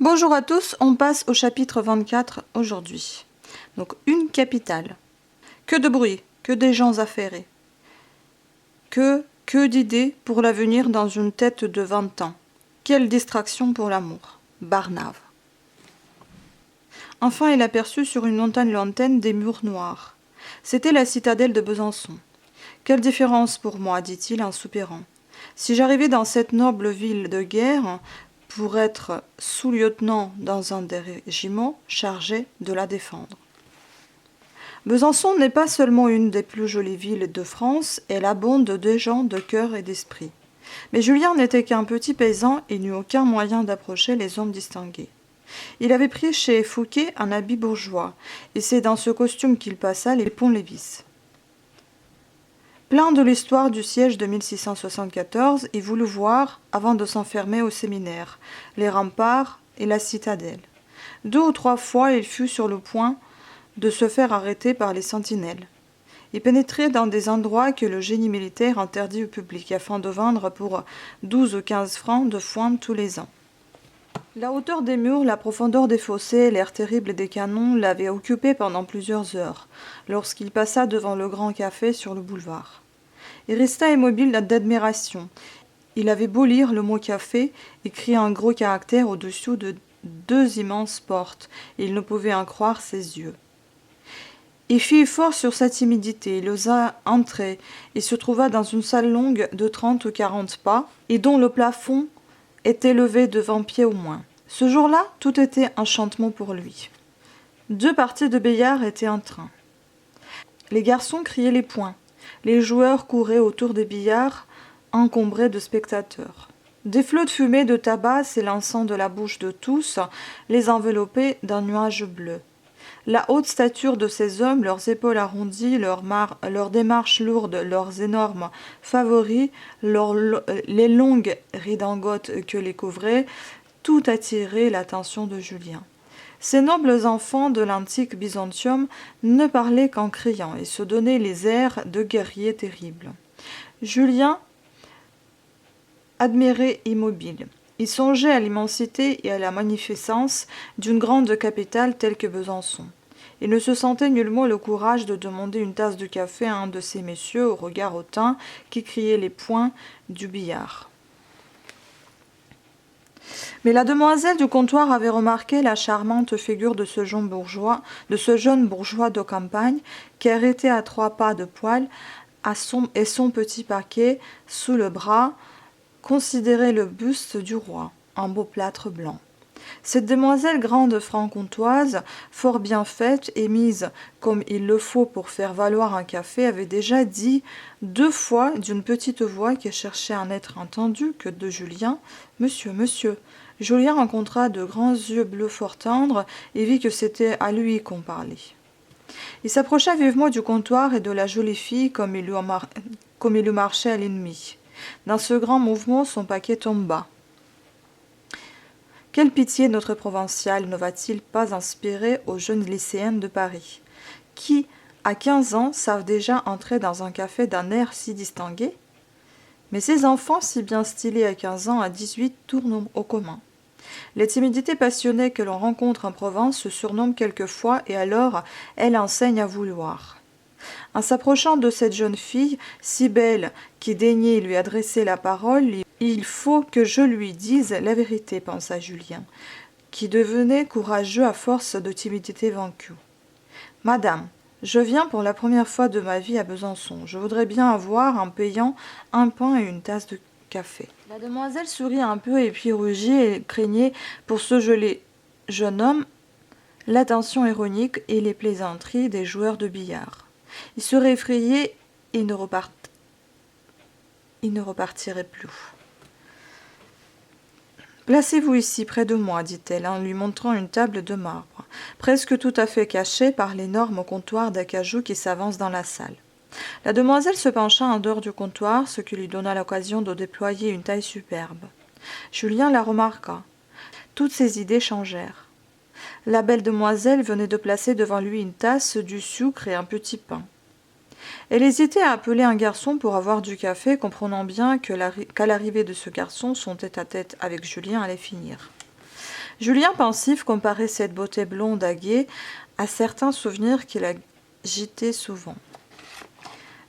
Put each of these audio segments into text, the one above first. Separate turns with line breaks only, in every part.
Bonjour à tous, on passe au chapitre 24 aujourd'hui. Donc une capitale. Que de bruit, que des gens affairés. Que d'idées pour l'avenir dans une tête de 20 ans. Quelle distraction pour l'amour. Barnave. Enfin il aperçut sur une montagne lointaine des murs noirs. C'était la citadelle de Besançon. Quelle différence pour moi, dit-il en soupirant. Si j'arrivais dans cette noble ville de guerre pour être sous-lieutenant dans un des régiments chargés de la défendre. Besançon n'est pas seulement une des plus jolies villes de France, elle abonde de gens de cœur et d'esprit. Mais Julien n'était qu'un petit paysan et n'eut aucun moyen d'approcher les hommes distingués. Il avait pris chez Fouquet un habit bourgeois, et c'est dans ce costume qu'il passa les ponts-Lévis. Plein de l'histoire du siège de 1674, il voulut voir, avant de s'enfermer au séminaire, les remparts et la citadelle. 2 ou 3 fois, il fut sur le point de se faire arrêter par les sentinelles. Il pénétrait dans des endroits que le génie militaire interdit au public, afin de vendre pour 12 ou 15 francs de foin tous les ans. La hauteur des murs, la profondeur des fossés, l'air terrible des canons l'avaient occupé pendant plusieurs heures, lorsqu'il passa devant le grand café sur le boulevard. Il resta immobile d'admiration. Il avait beau lire le mot café, écrit en gros caractères au-dessous de 2 immenses portes, et il ne pouvait en croire ses yeux. Il fit effort sur sa timidité, il osa entrer, et se trouva dans une salle longue de 30 ou 40 pas, et dont le plafond était levé de 20 pieds au moins. Ce jour-là, tout était enchantement pour lui. 2 parties de billard étaient en train. Les garçons criaient les points. Les joueurs couraient autour des billards, encombrés de spectateurs. Des flots de fumée de tabac s'élançant de la bouche de tous les enveloppaient d'un nuage bleu. La haute stature de ces hommes, leurs épaules arrondies, leurs démarches lourdes, leurs énormes favoris, les longues redingotes que les couvraient, tout attirait l'attention de Julien. Ces nobles enfants de l'antique Byzantium ne parlaient qu'en criant et se donnaient les airs de guerriers terribles. Julien admirait immobile. Il songeait à l'immensité et à la magnificence d'une grande capitale telle que Besançon. Il ne se sentait nullement le courage de demander une tasse de café à un de ces messieurs au regard hautain qui criaient les points du billard. Mais la demoiselle du comptoir avait remarqué la charmante figure de ce jeune bourgeois de campagne qui arrêtait à 3 pas de poil et son petit paquet sous le bras considérait le buste du roi, un beau plâtre blanc. Cette demoiselle grande franc-comtoise, fort bien faite et mise comme il le faut pour faire valoir un café, avait déjà dit 2 fois d'une petite voix qui cherchait à n'être entendue que de Julien « Monsieur, monsieur ». Julien rencontra de grands yeux bleus fort tendres et vit que c'était à lui qu'on parlait. Il s'approcha vivement du comptoir et de la jolie fille comme il lui marchait à l'ennemi. Dans ce grand mouvement, son paquet tomba. Quelle pitié notre provincial ne va-t-il pas inspirer aux jeunes lycéennes de Paris, qui, à 15 ans, savent déjà entrer dans un café d'un air si distingué? Mais ces enfants, si bien stylés à 15 ans, à 18, tournent au commun. Les timidités passionnées que l'on rencontre en Provence se surnomment quelquefois et alors elles enseignent à vouloir. En s'approchant de cette jeune fille, si belle, qui daignait lui adresser la parole, il faut que je lui dise la vérité, pensa Julien, qui devenait courageux à force de timidité vaincue. « Madame, je viens pour la première fois de ma vie à Besançon. Je voudrais bien avoir, en payant, un pain et une tasse de café. » La demoiselle sourit un peu et puis rougit et craignait pour ce joli jeune homme l'attention ironique et les plaisanteries des joueurs de billard. Il serait effrayé et ne repartirait plus. « Placez-vous ici, près de moi, dit-elle, en lui montrant une table de marbre, presque tout à fait cachée par l'énorme comptoir d'acajou qui s'avance dans la salle. La demoiselle se pencha en dehors du comptoir, ce qui lui donna l'occasion de déployer une taille superbe. Julien la remarqua. Toutes ses idées changèrent. La belle demoiselle venait de placer devant lui une tasse, du sucre et un petit pain. Elle hésitait à appeler un garçon pour avoir du café, comprenant bien qu'à l'arrivée de ce garçon, son tête-à-tête avec Julien allait finir. Julien pensif comparait cette beauté blonde à Guy à certains souvenirs qu'il agitait souvent.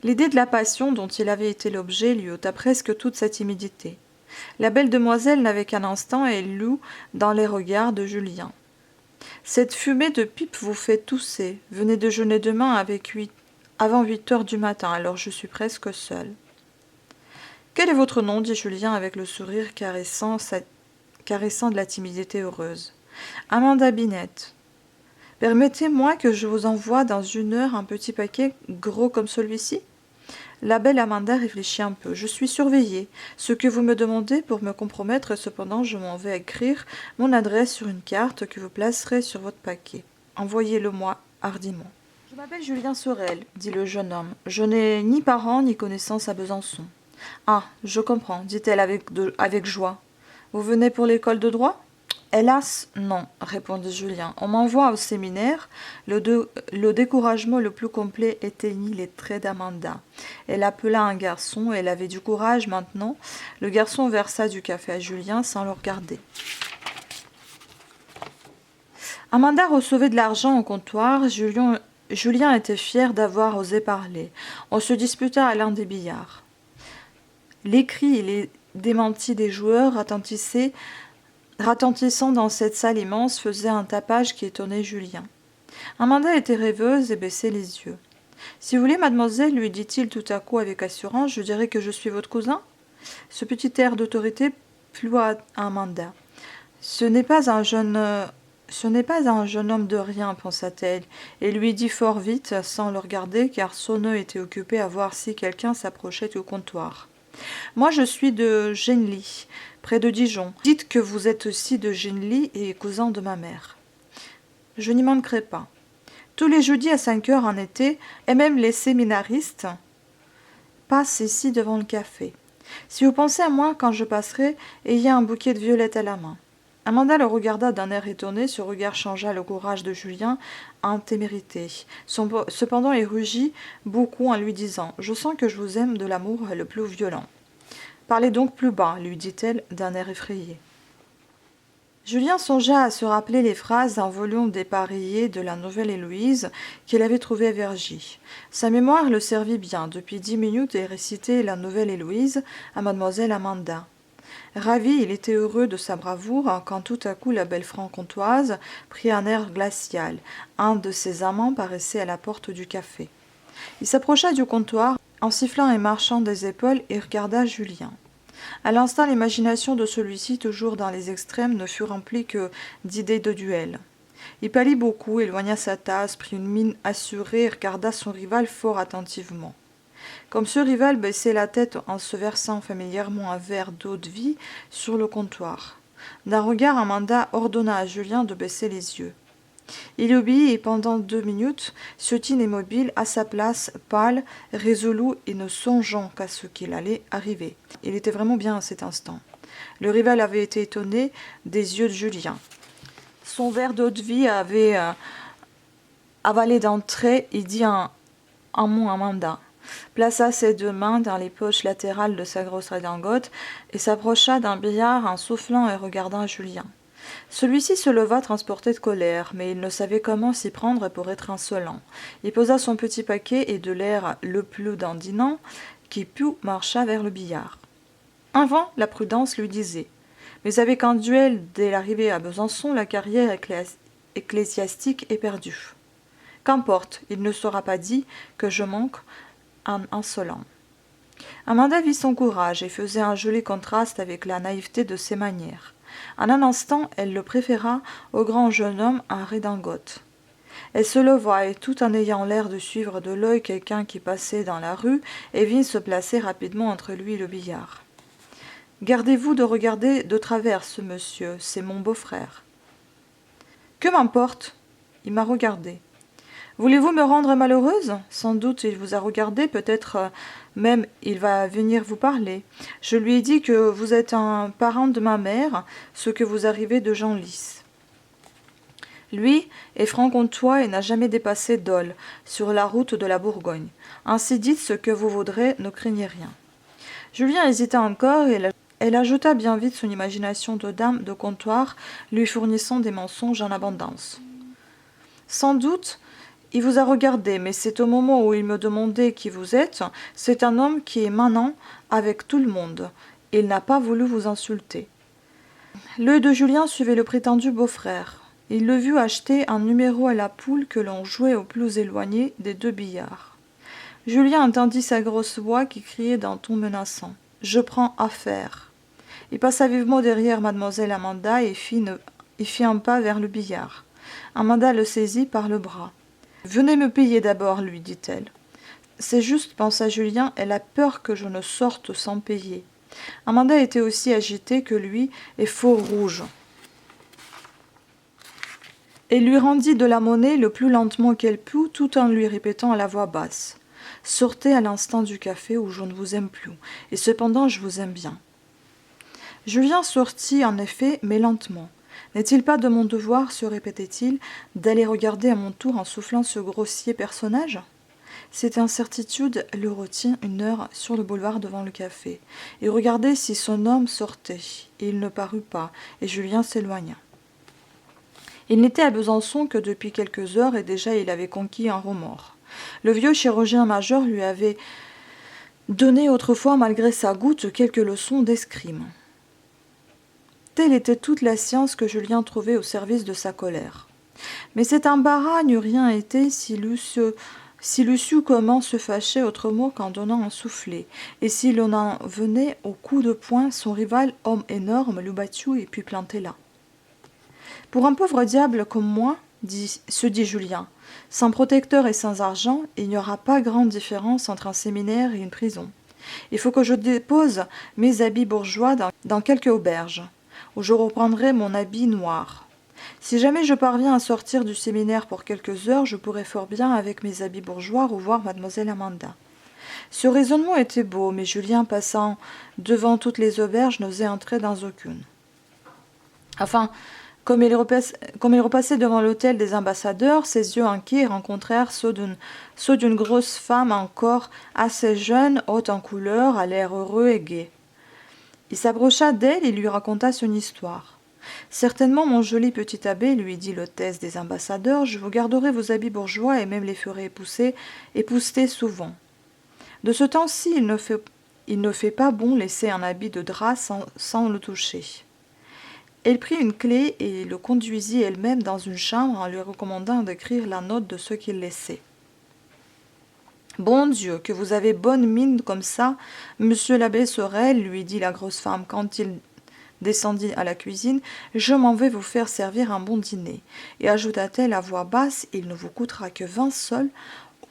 L'idée de la passion dont il avait été l'objet lui ôta presque toute sa timidité. La belle demoiselle n'avait qu'un instant et elle lut dans les regards de Julien. « Cette fumée de pipe vous fait tousser. Venez déjeuner demain avant 8 heures du matin, alors je suis presque seule. »« Quel est votre nom » dit Julien avec le sourire caressant de la timidité heureuse. « Amanda Binette. Permettez-moi que je vous envoie dans 1 heure un petit paquet gros comme celui-ci » La belle Amanda réfléchit un peu. « Je suis surveillée. Ce que vous me demandez pour me compromettre, cependant, je m'en vais écrire mon adresse sur une carte que vous placerez sur votre paquet. Envoyez-le-moi hardiment. »« Je m'appelle Julien Sorel, dit le jeune homme. Je n'ai ni parents ni connaissances à Besançon. »« Ah, je comprends, dit-elle avec joie. Vous venez pour l'école de droit ?»« Hélas, non, répondit Julien. On m'envoie au séminaire. » Le découragement le plus complet éteignit les traits d'Amanda. Elle appela un garçon, elle avait du courage maintenant. Le garçon versa du café à Julien sans le regarder. Amanda recevait de l'argent au comptoir. Julien était fier d'avoir osé parler. On se disputa à l'un des billards. Les cris et les démentis des joueurs retentissant dans cette salle immense, faisaient un tapage qui étonnait Julien. Amanda était rêveuse et baissait les yeux. « Si vous voulez, mademoiselle, lui dit-il tout à coup avec assurance, je dirais que je suis votre cousin ?» Ce petit air d'autorité plut à Amanda. « Ce n'est pas un jeune homme de rien, pensa-t-elle, et lui dit fort vite, sans le regarder, car son œil était occupé à voir si quelqu'un s'approchait au comptoir. « Moi, je suis de Genlis, près de Dijon. Dites que vous êtes aussi de Genlis et cousin de ma mère. Je n'y manquerai pas. Tous les jeudis à 5 heures en été, et même les séminaristes passent ici devant le café. Si vous pensez à moi quand je passerai, ayez un bouquet de violettes à la main. » Amanda le regarda d'un air étonné. Ce regard changea le courage de Julien en témérité. Cependant, il rugit beaucoup en lui disant « Je sens que je vous aime de l'amour le plus violent. »« Parlez donc plus bas, lui dit-elle d'un air effrayé. Julien songea à se rappeler les phrases d'un volume dépareillé de la Nouvelle Héloïse qu'il avait trouvé à Vergy. Sa mémoire le servit bien. Depuis 10 minutes, il récitait la Nouvelle Héloïse à mademoiselle Amanda. Ravi, il était heureux de sa bravoure quand tout à coup la belle franc-comtoise prit un air glacial. Un de ses amants paraissait à la porte du café. Il s'approcha du comptoir en sifflant et marchant des épaules et regarda Julien. À l'instant, l'imagination de celui-ci, toujours dans les extrêmes, ne fut remplie que d'idées de duel. Il pâlit beaucoup, éloigna sa tasse, prit une mine assurée et regarda son rival fort attentivement. Comme ce rival baissait la tête en se versant familièrement un verre d'eau-de-vie sur le comptoir. D'un regard, Amanda ordonna à Julien de baisser les yeux. Il obéit et pendant 2 minutes se tint immobile à sa place, pâle, résolu et ne songeant qu'à ce qu'il allait arriver. Il était vraiment bien à cet instant. Le rival avait été étonné des yeux de Julien. Son verre d'eau-de-vie avait avalé d'un trait et dit un mot à Amanda. Plaça ses 2 mains dans les poches latérales de sa grosse redingote et s'approcha d'un billard en soufflant et regardant Julien. Celui-ci se leva transporté de colère, mais il ne savait comment s'y prendre pour être insolent. Il posa son petit paquet et de l'air le plus dandinant qui put marcha vers le billard. Avant, la prudence lui disait « Mais avec un duel dès l'arrivée à Besançon, la carrière ecclésiastique est perdue. Qu'importe, il ne sera pas dit que je manque un insolent. » Amanda vit son courage et faisait un joli contraste avec la naïveté de ses manières. En un instant, elle le préféra au grand jeune homme à redingote. Elle se leva et, tout en ayant l'air de suivre de l'œil quelqu'un qui passait dans la rue, et vint se placer rapidement entre lui et le billard. « Gardez-vous de regarder de travers ce monsieur, c'est mon beau-frère. »« Que m'importe ? Il m'a regardé. »« Voulez-vous me rendre malheureuse ? Sans doute il vous a regardé, peut-être même il va venir vous parler. Je lui ai dit que vous êtes un parent de ma mère, ce que vous arrivez de Genlis. Lui est franc-comtois et n'a jamais dépassé Dole, sur la route de la Bourgogne. Ainsi dites ce que vous voudrez, ne craignez rien. » Julien hésita encore et Elle ajouta bien vite son imagination de dame de comptoir, lui fournissant des mensonges en abondance. « Sans doute, il vous a regardé, mais c'est au moment où il me demandait qui vous êtes. C'est un homme qui est manant avec tout le monde. Il n'a pas voulu vous insulter. » L'œil de Julien suivait le prétendu beau-frère. Il le vit acheter un numéro à la poule que l'on jouait au plus éloigné des deux billards. Julien entendit sa grosse voix qui criait d'un ton menaçant. « Je prends affaire !» Il passa vivement derrière mademoiselle Amanda et fit un pas vers le billard. Amanda le saisit par le bras. « Venez me payer d'abord, lui dit-elle. »« C'est juste, pensa Julien, elle a peur que je ne sorte sans payer. » Amanda était aussi agitée que lui et fort rouge. Elle lui rendit de la monnaie le plus lentement qu'elle put, tout en lui répétant à la voix basse. « Sortez à l'instant du café où je ne vous aime plus, et cependant je vous aime bien. » Julien sortit en effet, mais lentement. « N'est-il pas de mon devoir, se répétait-il, d'aller regarder à mon tour en soufflant ce grossier personnage ?» Cette incertitude le retint une heure sur le boulevard devant le café. Il regardait si son homme sortait. Il ne parut pas, et Julien s'éloigna. Il n'était à Besançon que depuis quelques heures, et déjà il avait conquis un remords. Le vieux chirurgien-major lui avait donné autrefois, malgré sa goutte, quelques leçons d'escrime. Telle était toute la science que Julien trouvait au service de sa colère. Mais cet embarras n'eût rien été s'il eût su comment se fâcher autrement qu'en donnant un soufflet, et si l'on en venait au coup de poing, son rival, homme énorme, l'eût battu et puis planté là. « Pour un pauvre diable comme moi, se dit Julien, sans protecteur et sans argent, il n'y aura pas grande différence entre un séminaire et une prison. Il faut que je dépose mes habits bourgeois dans quelque auberge, où je reprendrai mon habit noir. Si jamais je parviens à sortir du séminaire pour quelques heures, je pourrai fort bien, avec mes habits bourgeois, revoir mademoiselle Amanda. » Ce raisonnement était beau, mais Julien, passant devant toutes les auberges, n'osait entrer dans aucune. Enfin, comme il repassait devant l'hôtel des ambassadeurs, ses yeux inquiets rencontrèrent ceux d'une grosse femme encore assez jeune, haute en couleur, à l'air heureux et gai. Il s'approcha d'elle et lui raconta son histoire. « Certainement, mon joli petit abbé, lui dit l'hôtesse des ambassadeurs, je vous garderai vos habits bourgeois et même les ferai épousseter souvent. De ce temps-ci, il ne fait pas bon laisser un habit de drap sans le toucher. » Elle prit une clé et le conduisit elle-même dans une chambre en lui recommandant d'écrire la note de ce qu'il laissait. « Bon Dieu, que vous avez bonne mine comme ça, monsieur l'abbé Sorel, lui dit la grosse femme quand il descendit à la cuisine, je m'en vais vous faire servir un bon dîner. » Et ajouta-t-elle à voix basse, il ne vous coûtera que 20 sols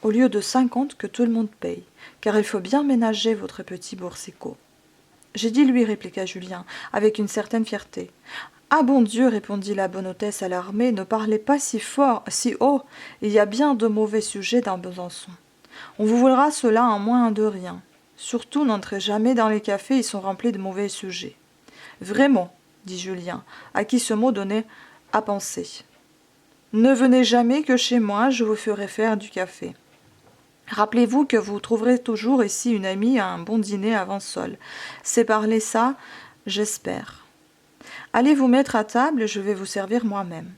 au lieu de 50 que tout le monde paye, car il faut bien ménager votre petit boursicot. « J'ai dit lui, répliqua Julien, avec une certaine fierté. « Ah bon Dieu, répondit la bonne hôtesse alarmée, ne parlez pas si fort, si haut, il y a bien de mauvais sujets dans Besançon. On vous volera cela en moins de rien. Surtout, n'entrez jamais dans les cafés, ils sont remplis de mauvais sujets. »« Vraiment, dit Julien, à qui ce mot donnait à penser. Ne venez jamais que chez moi, je vous ferai faire du café. Rappelez-vous que vous trouverez toujours ici une amie à un bon dîner avant sol. C'est parler ça, j'espère. Allez vous mettre à table, je vais vous servir moi-même.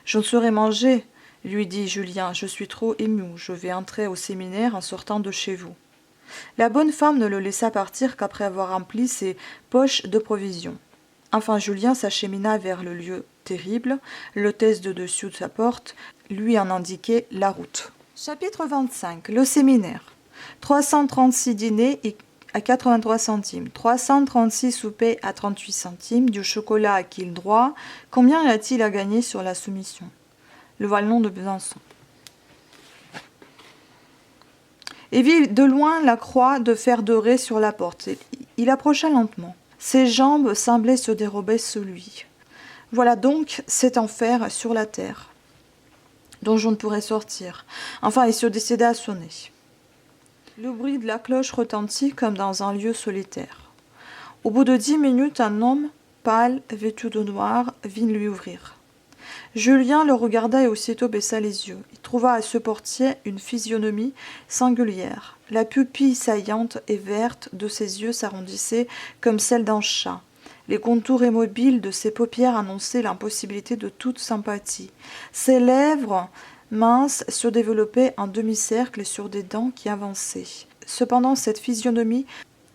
Je ne saurais manger, lui dit Julien, je suis trop ému, je vais entrer au séminaire en sortant de chez vous. La bonne femme ne le laissa partir qu'après avoir rempli ses poches de provisions. Enfin, Julien s'achemina vers le lieu terrible, l'hôtesse de dessus de sa porte lui en indiquait la route. Chapitre 25. Le séminaire. 336 dîners à 83 centimes, 336 soupers à 38 centimes, du chocolat à qui le droit. Combien y a-t-il à gagner sur la soumission? Le Vallon de Besançon. Et vit de loin la croix de fer doré sur la porte. Il approcha lentement. Ses jambes semblaient se dérober sous lui. Voilà donc cet enfer sur la terre, dont je ne pourrais sortir. Enfin, il se décida à sonner. Le bruit de la cloche retentit comme dans un lieu solitaire. Au bout de 10 minutes, un homme, pâle, vêtu de noir, vint lui ouvrir. Julien le regarda et aussitôt baissa les yeux. Il trouva à ce portier une physionomie singulière. La pupille saillante et verte de ses yeux s'arrondissait comme celle d'un chat. Les contours immobiles de ses paupières annonçaient l'impossibilité de toute sympathie. Ses lèvres minces se développaient en demi-cercle sur des dents qui avançaient. Cependant, cette physionomie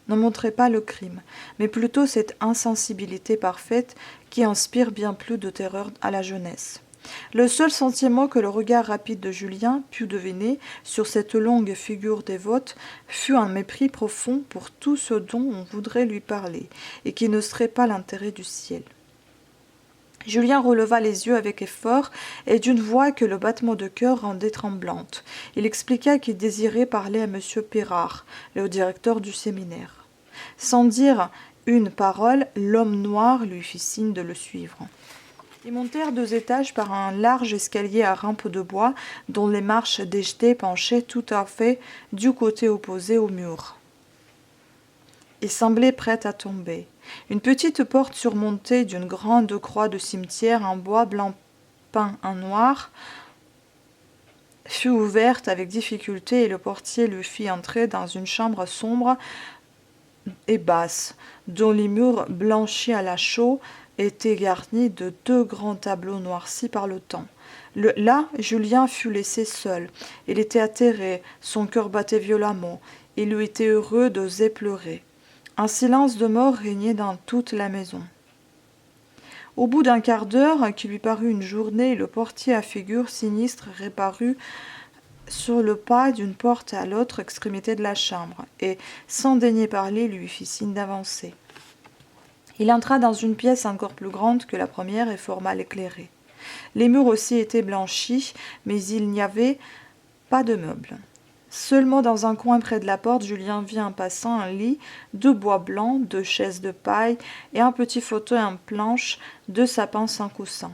ne montrait pas le crime, mais plutôt cette insensibilité parfaite qui inspire bien plus de terreur à la jeunesse. Le seul sentiment que le regard rapide de Julien put deviner sur cette longue figure dévote fut un mépris profond pour tout ce dont on voudrait lui parler, et qui ne serait pas l'intérêt du ciel. Julien releva les yeux avec effort et d'une voix que le battement de cœur rendait tremblante. Il expliqua qu'il désirait parler à M. Pirard, le directeur du séminaire. Sans dire une parole, l'homme noir lui fit signe de le suivre. Ils montèrent 2 étages par un large escalier à rampe de bois dont les marches déjetées penchaient tout à fait du côté opposé au mur. Il semblait prêt à tomber. Une petite porte surmontée d'une grande croix de cimetière en bois blanc peint en noir fut ouverte avec difficulté et le portier le fit entrer dans une chambre sombre et basse, dont les murs blanchis à la chaux étaient garnis de 2 grands tableaux noircis par le temps. Là, Julien fut laissé seul. Il était atterré, son cœur battait violemment. Il eût été heureux d'oser pleurer. Un silence de mort régnait dans toute la maison. Au bout d'un quart d'heure, qui lui parut une journée, le portier à figure sinistre reparut sur le pas d'une porte à l'autre extrémité de la chambre, et, sans daigner parler, lui fit signe d'avancer. Il entra dans une pièce encore plus grande que la première et fort mal éclairée. Les murs aussi étaient blanchis, mais il n'y avait pas de meubles. Seulement dans un coin près de la porte, Julien vit en passant un lit, 2 bois blancs, 2 chaises de paille et un petit fauteuil en planche, 2 sapins sans coussin.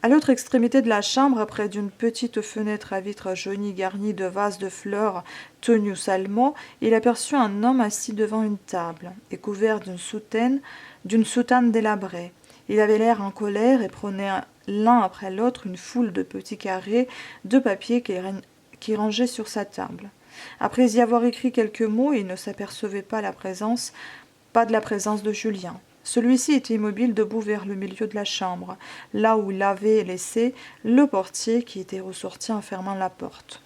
À l'autre extrémité de la chambre, près d'une petite fenêtre à vitres jaunies garnie de vases de fleurs tenus salement, il aperçut un homme assis devant une table et couvert d'une soutane délabrée. Il avait l'air en colère et prenait l'un après l'autre une foule de petits carrés de papier qui rangeait sur sa table. Après y avoir écrit quelques mots, il ne s'apercevait pas de la présence de Julien. Celui-ci était immobile debout vers le milieu de la chambre, là où il avait laissé le portier qui était ressorti en fermant la porte.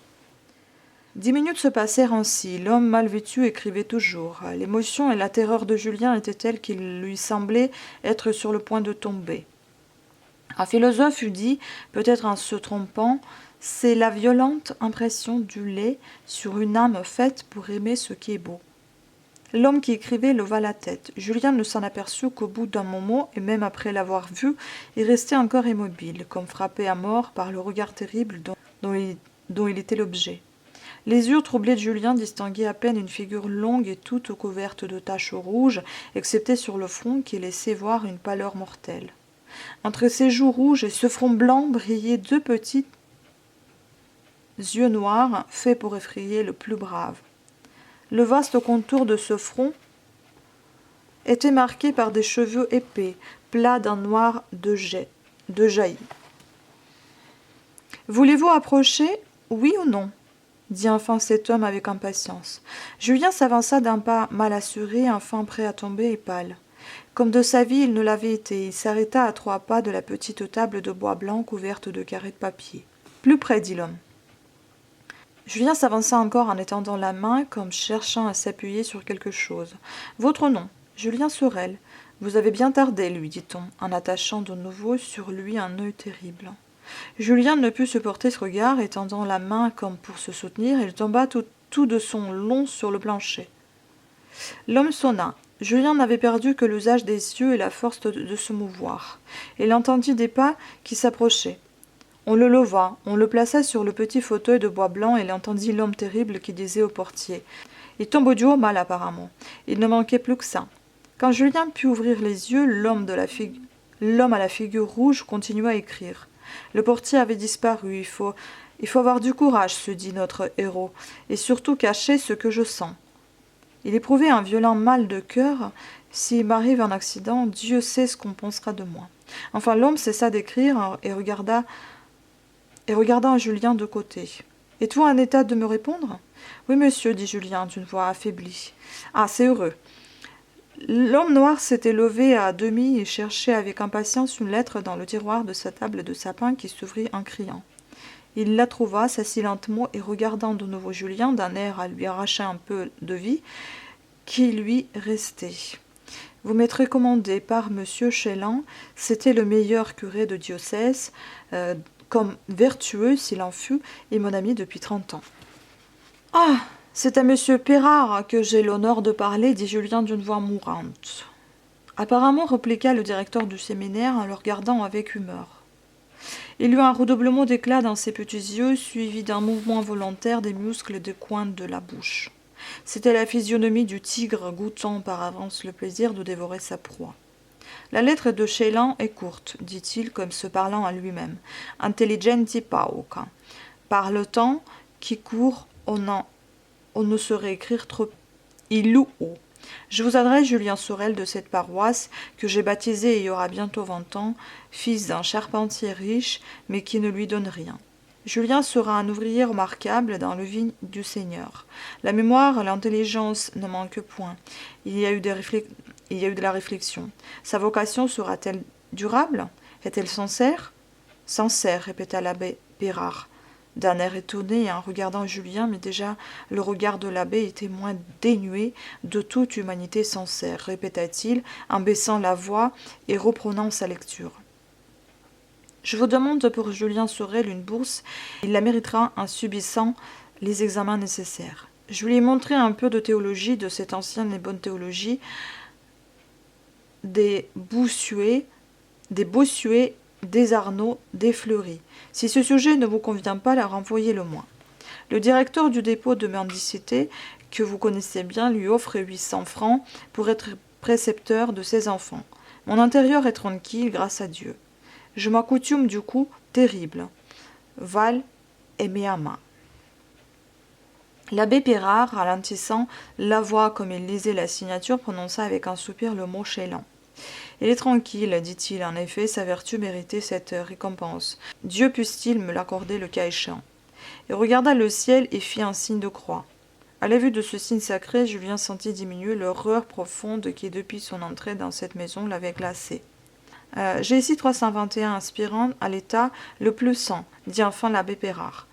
10 minutes se passèrent ainsi. L'homme mal vêtu écrivait toujours. L'émotion et la terreur de Julien étaient telles qu'il lui semblait être sur le point de tomber. Un philosophe eût dit, peut-être en se trompant, c'est la violente impression du lait sur une âme faite pour aimer ce qui est beau. L'homme qui écrivait leva la tête. Julien ne s'en aperçut qu'au bout d'un moment, et même après l'avoir vu, il restait encore immobile, comme frappé à mort par le regard terrible dont il était l'objet. Les yeux troublés de Julien distinguaient à peine une figure longue et toute couverte de taches rouges, excepté sur le front qui laissait voir une pâleur mortelle. Entre ses joues rouges et ce front blanc brillaient 2 petits yeux noirs, faits pour effrayer le plus brave. Le vaste contour de ce front était marqué par des cheveux épais, plats d'un noir de jaillis. « Voulez-vous approcher, oui ou non ?» dit enfin cet homme avec impatience. Julien s'avança d'un pas mal assuré, enfin prêt à tomber et pâle. Comme de sa vie il ne l'avait été, il s'arrêta à 3 pas de la petite table de bois blanc couverte de carrés de papier. « Plus près, dit l'homme. » Julien s'avança encore en étendant la main, comme cherchant à s'appuyer sur quelque chose. « Votre nom, Julien Sorel. Vous avez bien tardé, lui dit-on, en attachant de nouveau sur lui un œil terrible. Julien ne put supporter ce regard, et tendant la main comme pour se soutenir, il tomba tout de son long sur le plancher. L'homme sonna. Julien n'avait perdu que l'usage des yeux et la force de se mouvoir. Il entendit des pas qui s'approchaient. On le leva, on le plaça sur le petit fauteuil de bois blanc et il entendit l'homme terrible qui disait au portier « Il tombe du haut mal apparemment. Il ne manquait plus que ça. » Quand Julien put ouvrir les yeux, l'homme à la figure rouge continua à écrire. Le portier avait disparu. Il faut avoir du courage, se dit notre héros, et surtout cacher ce que je sens. Il éprouvait un violent mal de cœur. S'il m'arrive un accident, Dieu sait ce qu'on pensera de moi. Enfin, l'homme cessa d'écrire et regarda Julien de côté. « Êtes-vous en état de me répondre ?»« Oui, monsieur, dit Julien d'une voix affaiblie. »« Ah, c'est heureux. » L'homme noir s'était levé à demi et cherchait avec impatience une lettre dans le tiroir de sa table de sapin qui s'ouvrit en criant. Il la trouva, s'assit lentement et regardant de nouveau Julien d'un air à lui arracher un peu de vie qui lui restait. « Vous m'êtes recommandé par monsieur Chélan, c'était le meilleur curé de diocèse, comme vertueux s'il en fut, et mon ami depuis 30 ans. »« Ah, c'est à monsieur Pérard que j'ai l'honneur de parler, dit Julien d'une voix mourante. Apparemment, répliqua le directeur du séminaire en le regardant avec humeur. Il eut un redoublement d'éclat dans ses petits yeux, suivi d'un mouvement involontaire des muscles des coins de la bouche. C'était la physionomie du tigre goûtant par avance le plaisir de dévorer sa proie. « La lettre de Chélan est courte, dit-il comme se parlant à lui-même. Intelligenti pauca. Par le temps qui court, on ne saurait écrire trop. Il loue haut. Je vous adresse Julien Sorel de cette paroisse que j'ai baptisé il y aura bientôt 20 ans, fils d'un charpentier riche, mais qui ne lui donne rien. Julien sera un ouvrier remarquable dans le vigne du Seigneur. La mémoire, l'intelligence ne manquent point. Il y a eu de la réflexion. Sa vocation sera-t-elle durable? Est-elle sincère? Sincère, répéta l'abbé Pérard, d'un air étonné en regardant Julien, mais déjà le regard de l'abbé était moins dénué de toute humanité sincère, répéta-t-il, en baissant la voix et reprenant sa lecture. Je vous demande pour Julien Sorel une bourse. Il la méritera en subissant les examens nécessaires. Je lui ai montré un peu de théologie, de cette ancienne et bonne théologie, des Bossuet, des Arnaud, des Fleury. Si ce sujet ne vous convient pas, la renvoyez-le-moi. Le directeur du dépôt de mendicité, que vous connaissez bien, lui offre 800 francs pour être précepteur de ses enfants. Mon intérieur est tranquille, grâce à Dieu. Je m'accoutume du coup terrible. Val et Méama. L'abbé Pérard, ralentissant la voix comme il lisait la signature, prononça avec un soupir le mot Chélan. Il est tranquille, dit-il, en effet, sa vertu méritait cette récompense. Dieu puisse-t-il me l'accorder le cas échéant. Il regarda le ciel et fit un signe de croix. À la vue de ce signe sacré, Julien sentit diminuer l'horreur profonde qui, depuis son entrée dans cette maison, l'avait glacé. J'ai ici 321 aspirants à l'état le plus saint, dit enfin l'abbé Pérard,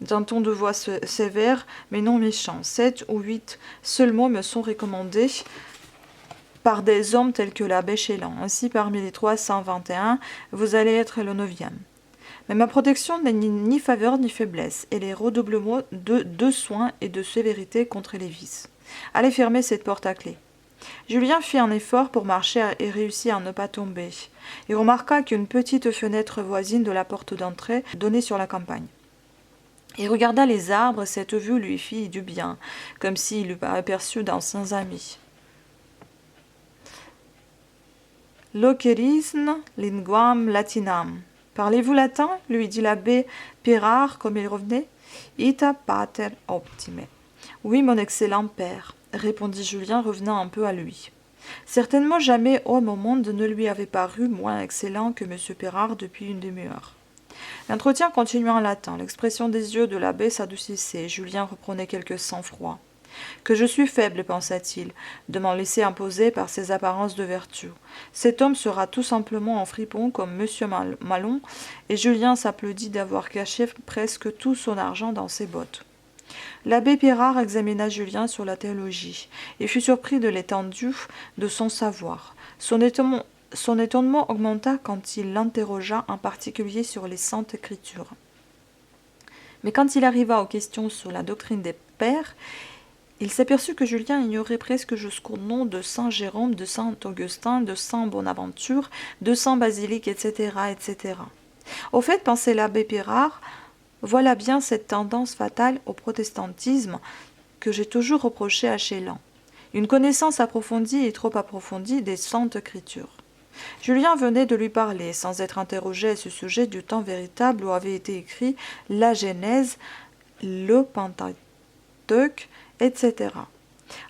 d'un ton de voix sévère, mais non méchant. 7 ou 8 seulement me sont recommandés par des hommes tels que l'abbé Chélan. Ainsi, parmi les 321, vous allez être le 9e. Mais ma protection n'est ni faveur ni faiblesse, elle est redoublement de soins et de sévérité contre les vices. Allez fermer cette porte à clé. Julien fit un effort pour marcher et réussit à ne pas tomber. Il remarqua qu'une petite fenêtre voisine de la porte d'entrée donnait sur la campagne. Il regarda les arbres, cette vue lui fit du bien, comme s'il eût aperçu d'anciens amis. « Loquerisne linguam latinam. »« Parlez-vous latin ?» lui dit l'abbé Pérard comme il revenait. « Ita pater optime. »« Oui, mon excellent père. » répondit Julien, revenant un peu à lui. Certainement jamais homme au monde ne lui avait paru moins excellent que M. Pérard depuis une demi-heure. L'entretien continua en latin. L'expression des yeux de l'abbé s'adoucissait. Julien reprenait quelque sang-froid. « Que je suis faible, pensa-t-il, de m'en laisser imposer par ses apparences de vertu. Cet homme sera tout simplement en fripon comme M. Malon, et Julien s'applaudit d'avoir caché presque tout son argent dans ses bottes. L'abbé Pérard examina Julien sur la théologie et fut surpris de l'étendue de son savoir. Son étonnement augmenta quand il l'interrogea en particulier sur les saintes écritures. Mais quand il arriva aux questions sur la doctrine des pères, il s'aperçut que Julien ignorait presque jusqu'au nom de saint Jérôme, de saint Augustin, de saint Bonaventure, de saint Basilique, etc., etc. Au fait, pensait l'abbé Pérard, voilà bien cette tendance fatale au protestantisme que j'ai toujours reprochée à Chélan. Une connaissance approfondie et trop approfondie des saintes écritures. Julien venait de lui parler, sans être interrogé à ce sujet, du temps véritable où avait été écrit la Genèse, le Pentateuque, etc.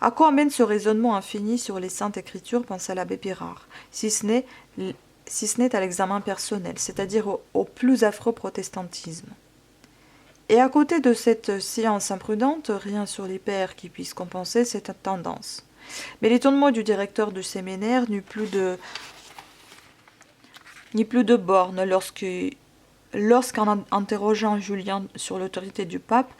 À quoi amène ce raisonnement infini sur les saintes écritures, pensa l'abbé Pirard, si ce n'est à l'examen personnel, c'est-à-dire au plus affreux protestantisme. Et à côté de cette science imprudente, rien sur les pères qui puisse compenser cette tendance. Mais l'étonnement du directeur du séminaire n'eut plus de borne lorsqu'en interrogeant Julien sur l'autorité du pape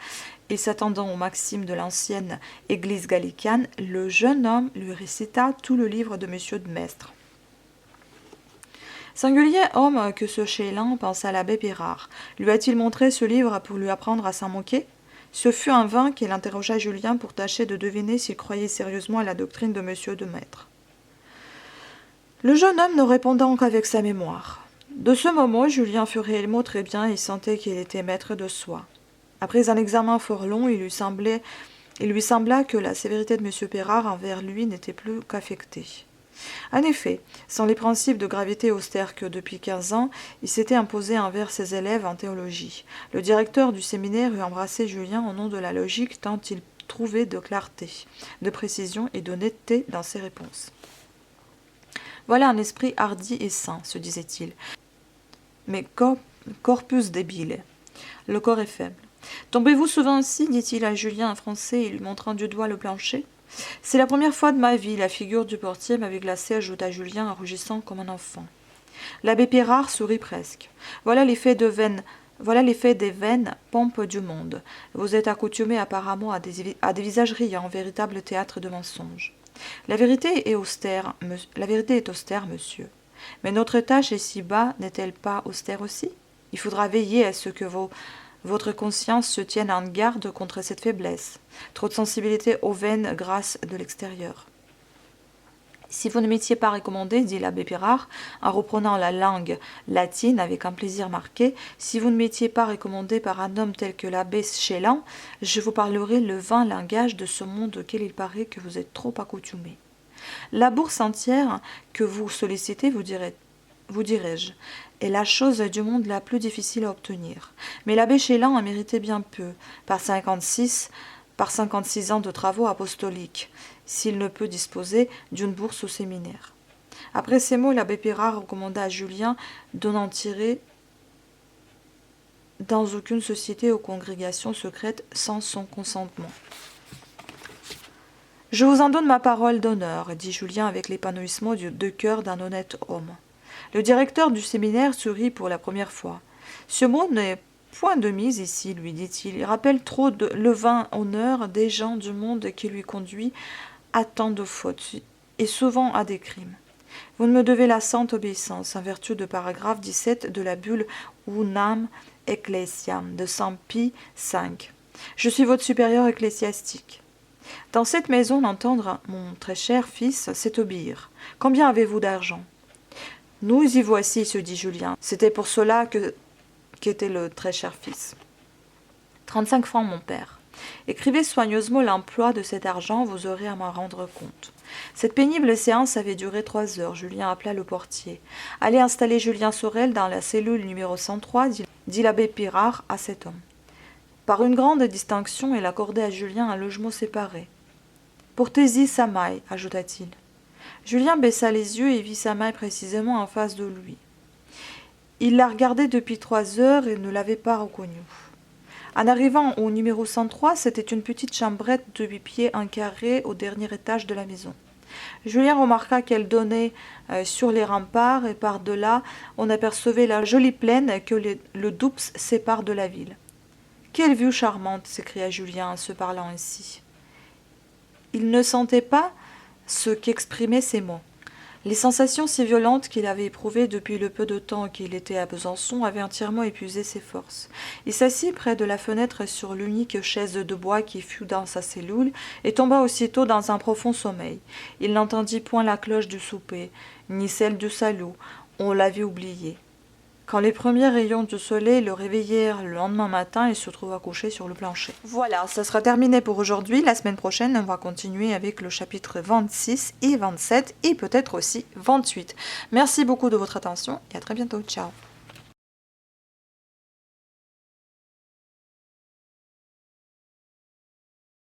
et s'attendant aux maximes de l'ancienne église gallicane, le jeune homme lui récita tout le livre de M. de Maistre. Singulier homme que ce Chélan, pensa l'abbé Pirard. Lui a-t-il montré ce livre pour lui apprendre à s'en moquer? Ce fut en vain qu'il interrogea Julien pour tâcher de deviner s'il croyait sérieusement à la doctrine de M. de Maistre. Le jeune homme ne répondant qu'avec sa mémoire. De ce moment, Julien fut réellement très bien et sentait qu'il était maître de soi. Après un examen fort long, il lui sembla que la sévérité de M. Pirard envers lui n'était plus qu'affectée. En effet, sans les principes de gravité austère que, depuis 15 ans, il s'était imposé envers ses élèves en théologie, le directeur du séminaire eut embrassé Julien au nom de la logique tant il trouvait de clarté, de précision et d'honnêteté dans ses réponses. Voilà un esprit hardi et sain, se disait-il, mais corpus débile. Le corps est faible. Tombez-vous souvent ainsi, dit-il à Julien en français, lui montrant du doigt le plancher. C'est la première fois de ma vie, la figure du portier m'avait glacé, ajouta Julien en rougissant comme un enfant. L'abbé Pirard sourit presque. Voilà l'effet des vaines pompes du monde. Vous êtes accoutumé apparemment à des visages riants, véritable théâtre de mensonges. La vérité est austère, monsieur. Mais notre tâche est si bas, n'est-elle pas austère aussi? Il faudra veiller à ce que votre conscience se tienne en garde contre cette faiblesse, trop de sensibilité aux vaines grâces de l'extérieur. Si vous ne m'étiez pas recommandé, dit l'abbé Pirard, en reprenant la langue latine avec un plaisir marqué, si vous ne m'étiez pas recommandé par un homme tel que l'abbé Chélan, je vous parlerais le vain langage de ce monde auquel il paraît que vous êtes trop accoutumé. La bourse entière que vous sollicitez, vous dirai-je, est la chose du monde la plus difficile à obtenir. Mais l'abbé Chélan en méritait bien peu, par 56 ans de travaux apostoliques, s'il ne peut disposer d'une bourse au séminaire. Après ces mots, l'abbé Pirard recommanda à Julien de n'en tirer dans aucune société ou congrégation secrète sans son consentement. Je vous en donne ma parole d'honneur, dit Julien avec l'épanouissement de cœur d'un honnête homme. Le directeur du séminaire sourit pour la première fois. Ce mot n'est point de mise ici, lui dit-il. Il rappelle trop le vain honneur des gens du monde qui lui conduit à tant de fautes et souvent à des crimes. Vous me devez la sainte obéissance en vertu de paragraphe 17 de la bulle Unam Ecclesiam de Saint Pie V. Je suis votre supérieur ecclésiastique. Dans cette maison, entendre mon très cher fils, c'est obéir. Combien avez-vous d'argent? Nous y voici, se dit Julien. C'était pour cela qu'était le très cher fils. 35 francs, mon père. Écrivez soigneusement l'emploi de cet argent, vous aurez à m'en rendre compte. Cette pénible séance avait duré 3 heures. Julien appela le portier. Allez installer Julien Sorel dans la cellule numéro 103, dit l'abbé Pirard à cet homme. Par une grande distinction, il accordait à Julien un logement séparé. Portez-y sa maille, ajouta-t-il. Julien baissa les yeux et vit sa maille précisément en face de lui. Il la regardait depuis 3 heures et ne l'avait pas reconnue. En arrivant au numéro 103, c'était une petite chambrette de 8 pieds, un carré, au dernier étage de la maison. Julien remarqua qu'elle donnait sur les remparts et par-delà, on apercevait la jolie plaine que le Doubs sépare de la ville. « Quelle vue charmante !» s'écria Julien en se parlant ainsi. Il ne sentait pas ce qu'exprimaient ces mots. Les sensations si violentes qu'il avait éprouvées depuis le peu de temps qu'il était à Besançon avaient entièrement épuisé ses forces. Il s'assit près de la fenêtre sur l'unique chaise de bois qui fut dans sa cellule et tomba aussitôt dans un profond sommeil. Il n'entendit point la cloche du souper, ni celle du salut, on l'avait oublié. Quand les premiers rayons du soleil le réveillèrent le lendemain matin, il se trouva couché sur le plancher. Voilà, ça sera terminé pour aujourd'hui. La semaine prochaine, on va continuer avec le chapitre 26 et 27 et peut-être aussi 28. Merci beaucoup de votre attention et à très bientôt. Ciao.